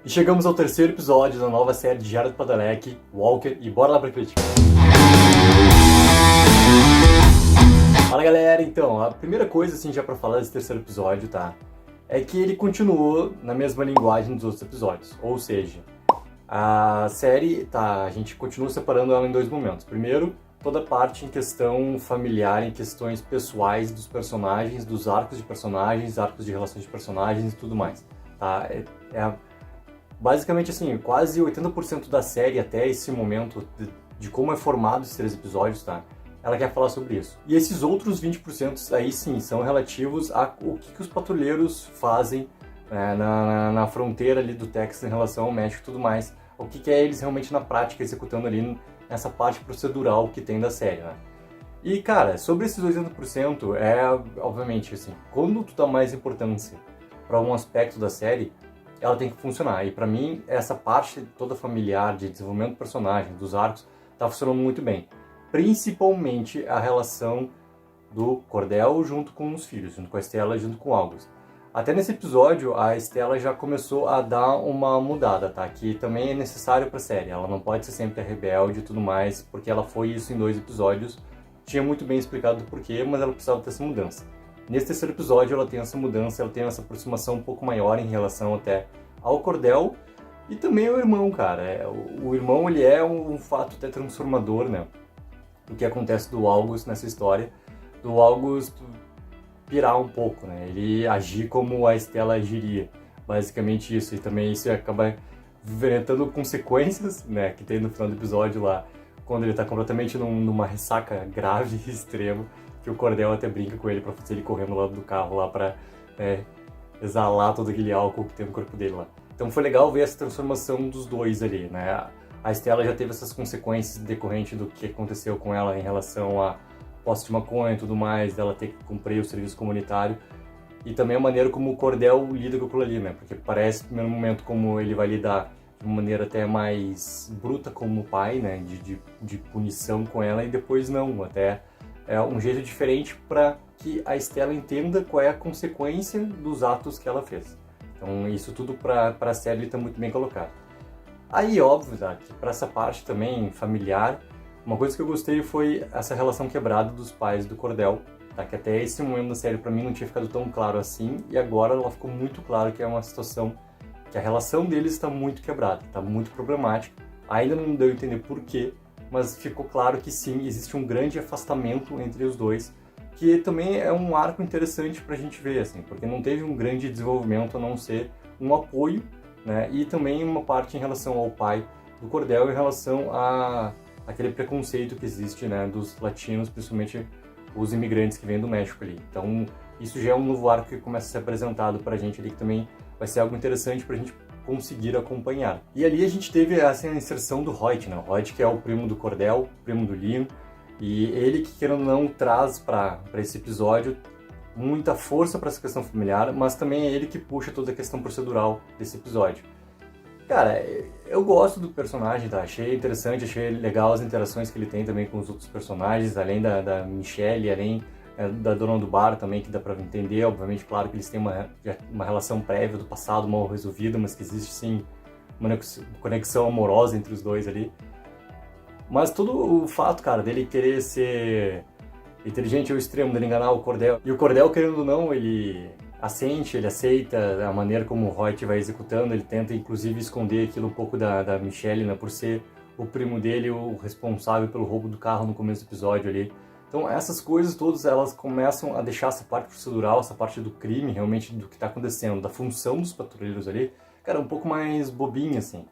E chegamos ao terceiro episódio da nova série de Jared Padalecki, Walker, e bora lá pra crítica. Fala galera, então, a primeira coisa assim já pra falar desse terceiro episódio, tá? É que ele continuou na mesma linguagem dos outros episódios, ou seja, a série, tá, a gente continua separando ela em dois momentos. Primeiro, toda a parte em questão familiar, em questões pessoais dos personagens, dos arcos de personagens, arcos de relações de personagens e tudo mais, tá? Basicamente, assim, quase 80% da série até esse momento de como é formado esses três episódios, tá? Ela quer falar sobre isso. E esses outros 20% aí sim, são relativos a o que os patrulheiros fazem na fronteira ali do Texas em relação ao México e tudo mais. O que é eles realmente na prática executando ali nessa parte procedural que tem da série, né? E, cara, sobre esses 80%, obviamente, assim, quando tu dá mais importância para um aspecto da série, ela tem que funcionar. E pra mim, essa parte toda familiar, de desenvolvimento do personagem, dos arcos, tá funcionando muito bem. Principalmente a relação do Cordell junto com os filhos, junto com a Stella, junto com o August. Até nesse episódio, a Stella já começou a dar uma mudada, tá? Que também é necessário pra série. Ela não pode ser sempre a rebelde e tudo mais, porque ela foi isso em 2 episódios. Tinha muito bem explicado o porquê, mas ela precisava ter essa mudança. Nesse terceiro episódio ela tem essa mudança, ela tem essa aproximação um pouco maior em relação até ao Cordell e também ao irmão, cara. O irmão, ele é um fato até transformador, né? O que acontece do August nessa história, do August pirar um pouco, né? Ele agir como a Stella agiria, basicamente isso. E também isso acaba enfrentando consequências, né? Que tem no final do episódio lá, quando ele tá completamente numa ressaca grave e extrema, que o Cordell até brinca com ele pra fazer ele correr no lado do carro lá pra exalar todo aquele álcool que tem no corpo dele lá. Então foi legal ver essa transformação dos dois ali, né? A Stella já teve essas consequências decorrentes do que aconteceu com ela em relação a posse de maconha e tudo mais, dela ter que cumprir o serviço comunitário, e também a maneira como o Cordell lida com aquilo ali, né? Porque parece, no primeiro momento, como ele vai lidar de uma maneira até mais bruta como pai, né? De punição com ela, e depois não, até é um jeito diferente para que a Stella entenda qual é a consequência dos atos que ela fez. Então isso tudo para a série está muito bem colocado. Aí, óbvio, tá, que para essa parte também familiar, uma coisa que eu gostei foi essa relação quebrada dos pais do Cordell, tá, que até esse momento da série para mim não tinha ficado tão claro assim, e agora ela ficou muito claro que é uma situação que a relação deles está muito quebrada, está muito problemática. Ainda não deu a entender por quê, mas ficou claro que sim, existe um grande afastamento entre os dois, que também é um arco interessante pra gente ver, assim, porque não teve um grande desenvolvimento a não ser um apoio, né, e também uma parte em relação ao pai do Cordell em relação a aquele preconceito que existe, né, dos latinos, principalmente os imigrantes que vêm do México ali. Então, isso já é um novo arco que começa a ser apresentado pra gente ali, que também vai ser algo interessante pra gente conseguir acompanhar. E ali a gente teve essa inserção do Hoyt, né? O Hoyt, que é o primo do Cordell, primo do Liam, e ele que, querendo ou não, traz para esse episódio muita força para essa questão familiar, mas também é ele que puxa toda a questão procedural desse episódio. Cara, eu gosto do personagem, tá? Achei interessante, achei legal as interações que ele tem também com os outros personagens, além da Michelle, além da dona do bar também, que dá pra entender, obviamente, claro que eles têm uma relação prévia do passado mal resolvida, mas que existe sim uma conexão amorosa entre os dois ali. Mas todo o fato, cara, dele querer ser inteligente ao extremo, dele enganar o Cordell, e o Cordell, querendo ou não, ele assente, ele aceita a maneira como o Hoyt vai executando, ele tenta inclusive esconder aquilo um pouco da Michelle, né, por ser o primo dele o responsável pelo roubo do carro no começo do episódio ali. Então essas coisas todas, elas começam a deixar essa parte procedural, essa parte do crime, realmente do que está acontecendo, da função dos patrulheiros ali, cara, um pouco mais bobinha, assim.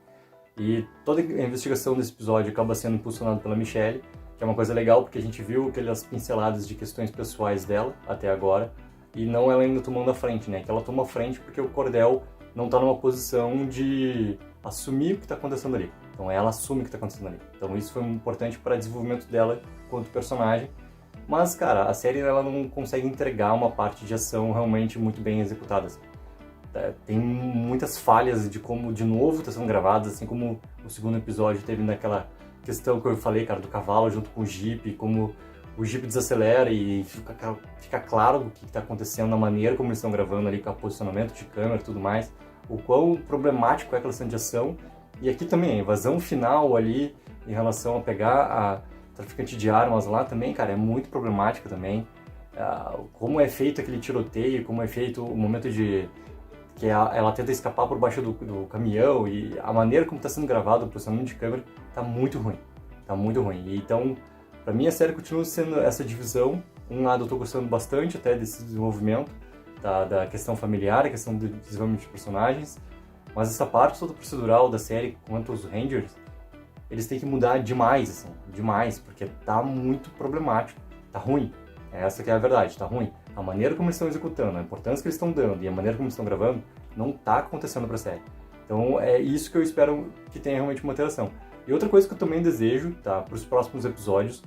E toda a investigação desse episódio acaba sendo impulsionada pela Michelle, que é uma coisa legal, porque a gente viu aquelas pinceladas de questões pessoais dela até agora, e não ela ainda tomando a frente, né? Que ela toma a frente porque o Cordell não está numa posição de assumir o que está acontecendo ali. Então ela assume o que está acontecendo ali. Então isso foi importante para o desenvolvimento dela quanto personagem. Mas, cara, a série ela não consegue entregar uma parte de ação realmente muito bem executada. Assim. Tem muitas falhas de como, de novo, está sendo gravadas, assim como o segundo episódio teve naquela questão que eu falei, cara, do cavalo junto com o Jeep, como o Jeep desacelera e fica claro o que está acontecendo na maneira como eles estão gravando ali, com o posicionamento de câmera e tudo mais. o quão problemático é aquela cena de ação. E aqui também, a invasão final ali, em relação a pegar a traficante de armas lá também, cara, é muito problemática também. Como é feito aquele tiroteio, como é feito o momento de que ela tenta escapar por baixo do caminhão, e a maneira como está sendo gravado, o posicionamento de câmera, tá muito ruim. Tá muito ruim. E então, pra mim, a série continua sendo essa divisão. Um lado eu tô gostando bastante até desse desenvolvimento, da questão familiar, a questão do desenvolvimento de personagens, mas essa parte toda procedural da série, quanto aos Rangers, eles têm que mudar demais, assim, demais, porque tá muito problemático, tá ruim. Essa que é a verdade, tá ruim. A maneira como eles estão executando, a importância que eles estão dando e a maneira como eles estão gravando, não tá acontecendo pra série. Então é isso que eu espero que tenha realmente uma alteração. E outra coisa que eu também desejo, tá, pros próximos episódios,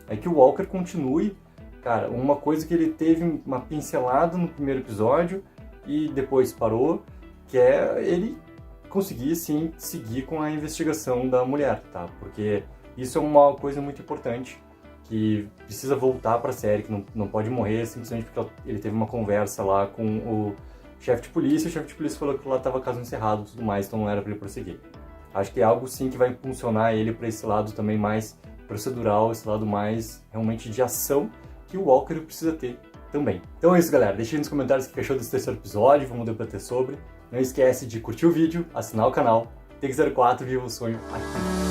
é que o Walker continue, cara, uma coisa que ele teve uma pincelada no primeiro episódio e depois parou, que é ele conseguir, sim, seguir com a investigação da mulher, tá? Porque isso é uma coisa muito importante, que precisa voltar pra série, que não pode morrer simplesmente porque ele teve uma conversa lá com o chefe de polícia, e o chefe de polícia falou que lá estava caso encerrado e tudo mais, então não era para ele prosseguir. Acho que é algo sim que vai impulsionar ele para esse lado também mais procedural, esse lado mais realmente de ação que o Walker precisa ter também. Então é isso, galera. Deixa aí nos comentários o que achou desse terceiro episódio, vamos debater sobre. Não esquece de curtir o vídeo, assinar o canal. Take04, viva o sonho aqui.